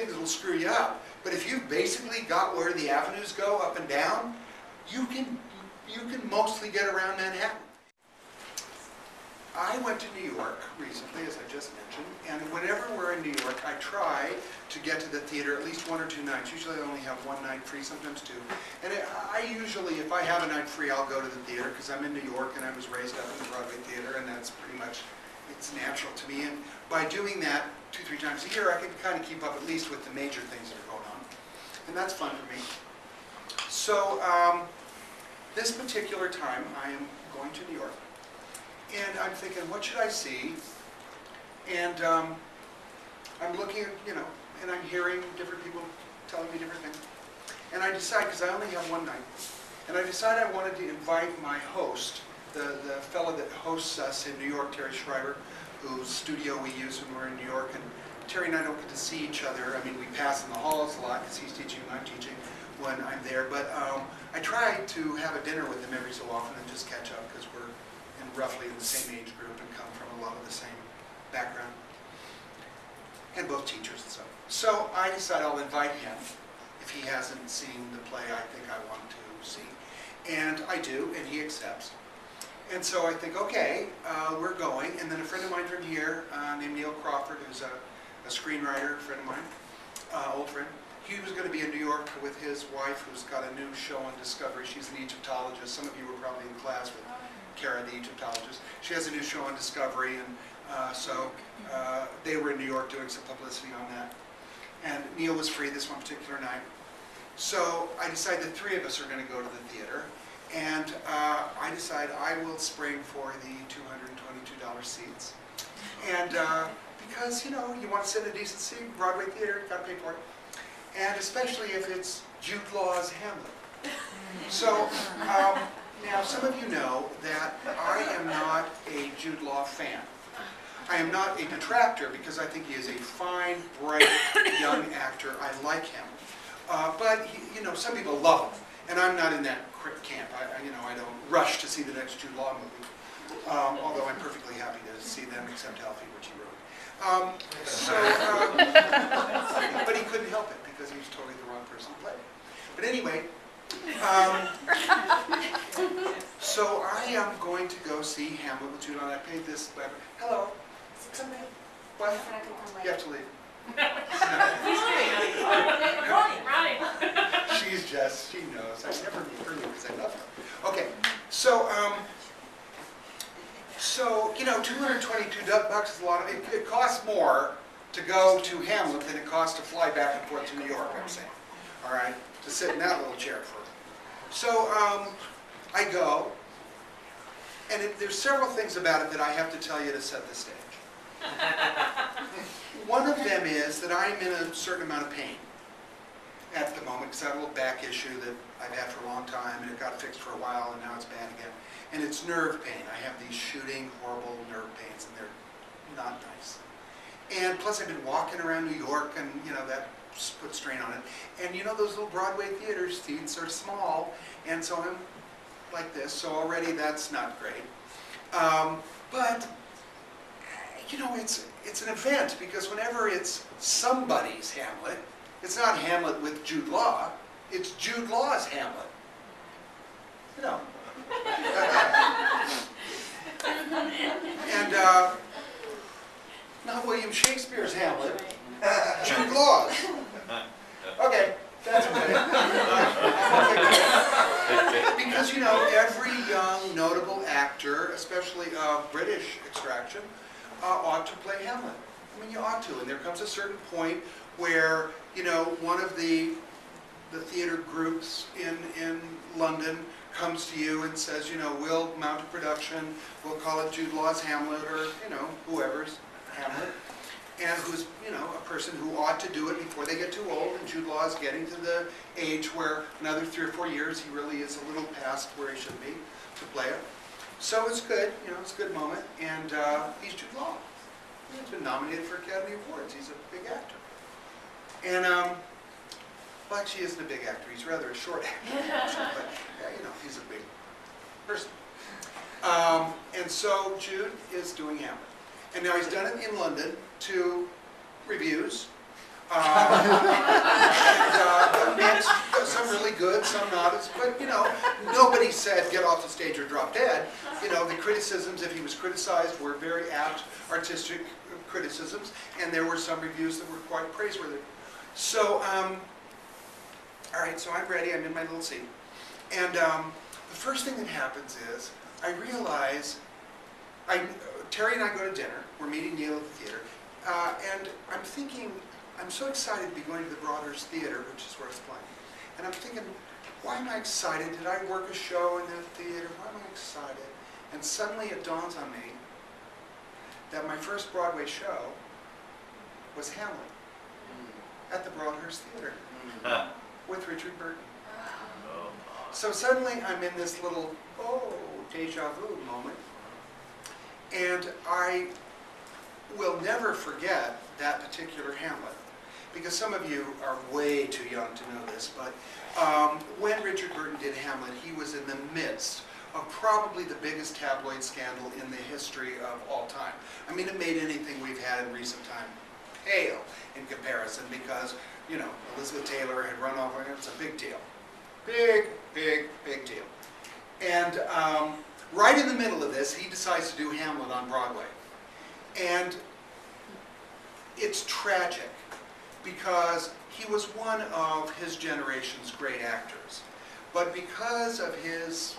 things that'll screw you up. But if you've basically got where the avenues go up and down, you can mostly get around Manhattan. I went to New York recently, as I just mentioned, and whenever we're in New York, I try to get to the theater at least 1 or 2 nights. Usually I only have 1 night free, sometimes 2. And I usually, if I have a night free, I'll go to the theater, because I'm in New York and I was raised up in the Broadway theater, and that's pretty much, it's natural to me. And by doing that 2 or 3 times a year, I can kind of keep up at least with the major things that are going on. And that's fun for me. So this particular time, I am going to New York. And I'm thinking, what should I see? And I'm looking at, and I'm hearing different people telling me different things. And I decide, because I only have 1 night, and I decide I wanted to invite my host, the fellow that hosts us in New York, Terry Schreiber, whose studio we use when we're in New York. And Terry and I don't get to see each other. I mean, we pass in the halls a lot because he's teaching and I'm teaching when I'm there. But I try to have a dinner with him every so often and just catch up, because we're roughly in the same age group and come from a lot of the same background, and both teachers and stuff. So I decide I'll invite him if he hasn't seen the play I think I want to see. And I do, and he accepts. And so I think, okay, we're going. And then a friend of mine from here named Neil Crawford, who's a screenwriter, friend of mine, old friend, he was going to be in New York with his wife, who's got a new show on Discovery. She's an Egyptologist. Some of you were probably in class with Kara, the Egyptologist. She has a new show on Discovery, and so they were in New York doing some publicity on that. And Neil was free this one particular night. So I decide the 3 of us are going to go to the theater, and I decide I will spring for the $222 seats. And because, you want to sit in a decent seat, Broadway theater, you got to pay for it. And especially if it's Jude Law's Hamlet. So, now, some of you know that I am not a Jude Law fan. I am not a detractor, because I think he is a fine, bright, young actor. I like him. But, some people love him, and I'm not in that camp. I don't rush to see the next Jude Law movie, although I'm perfectly happy to see them, except Alfie, which he wrote. But he couldn't help it, because he was totally the wrong person to play. But anyway, so I am going to go see Hamlet with Jude Law. I paid this. Hello. Come in. What? You have to leave. Right. She knows. I never meet her because I love her. Okay. So $222 is a lot. It costs more to go to Hamlet than it costs to fly back and forth to New York, I'm saying. All right? To sit in that little chair for. So I go, and there's several things about it that I have to tell you to set the stage. One of them is that I'm in a certain amount of pain at the moment, because I have a little back issue that I've had for a long time, and it got fixed for a while, and now it's bad again. And it's nerve pain. I have these shooting, horrible nerve pains, and they're not nice. And plus I've been walking around New York, and that put strain on it. And those little Broadway theaters, seats are small, and so I'm like this, so already that's not great. But, it's an event, because whenever it's somebody's Hamlet, it's not Hamlet with Jude Law, it's Jude Law's Hamlet. And not William Shakespeare's Hamlet, Jude Law's. Okay, that's okay. Because, every young, notable actor, especially of British extraction, ought to play Hamlet. I mean, you ought to. And there comes a certain point where, one of the theater groups in London comes to you and says, we'll mount a production, we'll call it Jude Law's Hamlet, or, whoever's Hamlet. And who's, a person who ought to do it before they get too old. And Jude Law is getting to the age where another 3 or 4 years, he really is a little past where he should be to play it. So it's good, it's a good moment. And he's Jude Law. He's been nominated for Academy Awards. He's a big actor. And, well, actually, he isn't a big actor. He's rather a short actor. But, yeah, he's a big person. And so Jude is doing Hamlet. And now he's done it in London, 2 reviews. And some really good, some not. But, you know, nobody said get off the stage or drop dead. You know, the criticisms, if he was criticized, were very apt, artistic criticisms, and there were some reviews that were quite praiseworthy. So, all right, so I'm ready. I'm in my little seat. And the first thing that happens is I realize, Terry and I go to dinner. We're meeting Neil at the theater. And I'm thinking, I'm so excited to be going to the Broadhurst Theater, which is where it's playing. And I'm thinking, why am I excited? Did I work a show in the theater? Why am I excited? And suddenly it dawns on me that my first Broadway show was Hamlet at the Broadhurst Theater with Richard Burton. So suddenly I'm in this little, deja vu moment. And I will never forget that particular Hamlet, because some of you are way too young to know this, but when Richard Burton did Hamlet, he was in the midst of probably the biggest tabloid scandal in the history of all time. I mean, it made anything we've had in recent time pale in comparison, because, you know, Elizabeth Taylor had run off, and it was a big deal. Big, big, big deal. And right in the middle of this, he decides to do Hamlet on Broadway. And it's tragic, because he was one of his generation's great actors. But because of his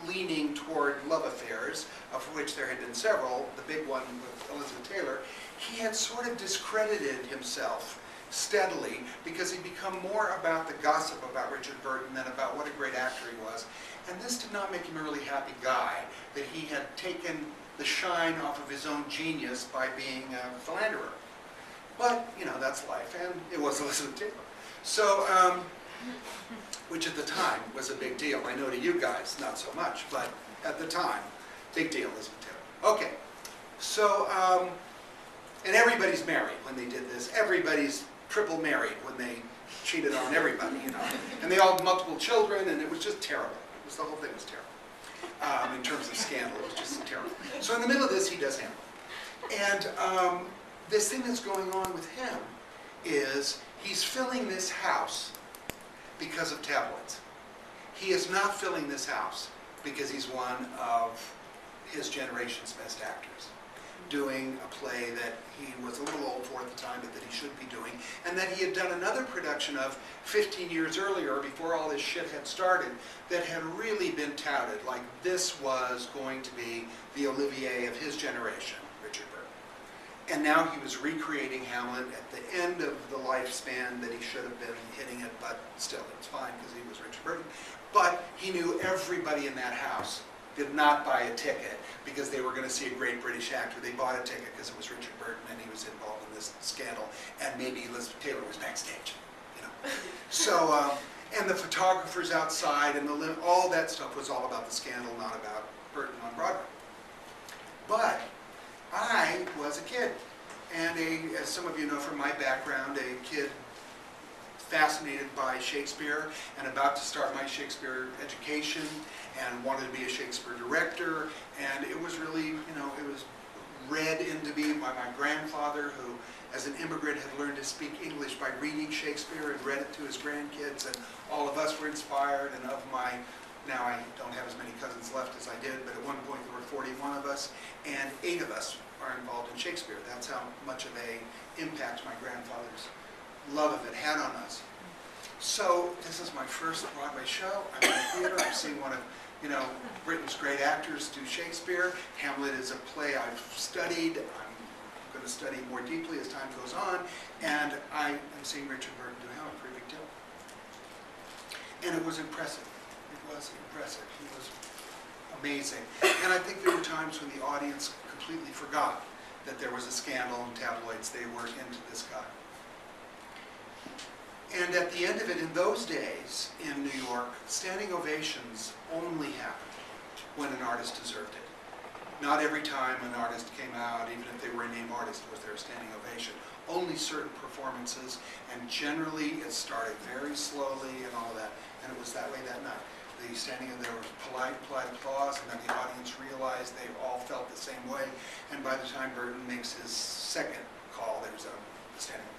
leaning toward love affairs, of which there had been several, the big one with Elizabeth Taylor, he had sort of discredited himself steadily, because he'd become more about the gossip about Richard Burton than about what a great actor he was. And this did not make him a really happy guy, that he had taken the shine off of his own genius by being a philanderer. But, you know, that's life, and it was Elizabeth Taylor. So, which at the time was a big deal. I know to you guys, not so much, but at the time, big deal, Elizabeth Taylor. Okay, so, and everybo's married when they did this. Everybody's triple married when they cheated on everybody, you know. And they all had multiple children, and it was just terrible. The whole thing was terrible. In terms of scandal, it was just terrible. So in the middle of this, he does Hamlet. And this thing that's going on with him is he's filling this house because of tabloids. He is not filling this house because he's one of his generation's best actors, doing a play that he was a little old for at the time, but that he should be doing, and that he had done another production of 15 years earlier, before all this shit had started, that had really been touted, like this was going to be the Olivier of his generation, Richard Burton. And now he was recreating Hamlet at the end of the lifespan that he should have been hitting it, but still, it's fine because he was Richard Burton. But he knew everybody in that house did not buy a ticket because they were going to see a great British actor. They bought a ticket because it was Richard Burton and he was involved in this scandal, and maybe Elizabeth Taylor was backstage, you know. So, and the photographers outside and all that stuff was all about the scandal, not about Burton on Broadway. But I was a kid, and as some of you know from my background, a kid fascinated by Shakespeare and about to start my Shakespeare education and wanted to be a Shakespeare director. And it was really, you know, it was read into me by my grandfather, who as an immigrant had learned to speak English by reading Shakespeare and read it to his grandkids, and all of us were inspired. And of my, now I don't have as many cousins left as I did, but at one point there were 41 of us, and 8 of us are involved in Shakespeare. That's how much of a impact my grandfather's love of it had on us. So this is my first Broadway show. I'm in the theater. I'm seeing one of, you know, Britain's great actors do Shakespeare. Hamlet is a play I've studied. I'm going to study more deeply as time goes on. And I am seeing Richard Burton do Hamlet. Pretty big deal. And it was impressive. It was impressive. He was amazing. And I think there were times when the audience completely forgot that there was a scandal in tabloids. They were into this guy. And at the end of it, in those days in New York, standing ovations only happened when an artist deserved it. Not every time an artist came out, even if they were a name artist, was there a standing ovation. Only certain performances, and generally it started very slowly and all that. And it was that way that night. The standing, there was polite applause, and then the audience realized they all felt the same way. And by the time Burton makes his second call, there was a standing ovation.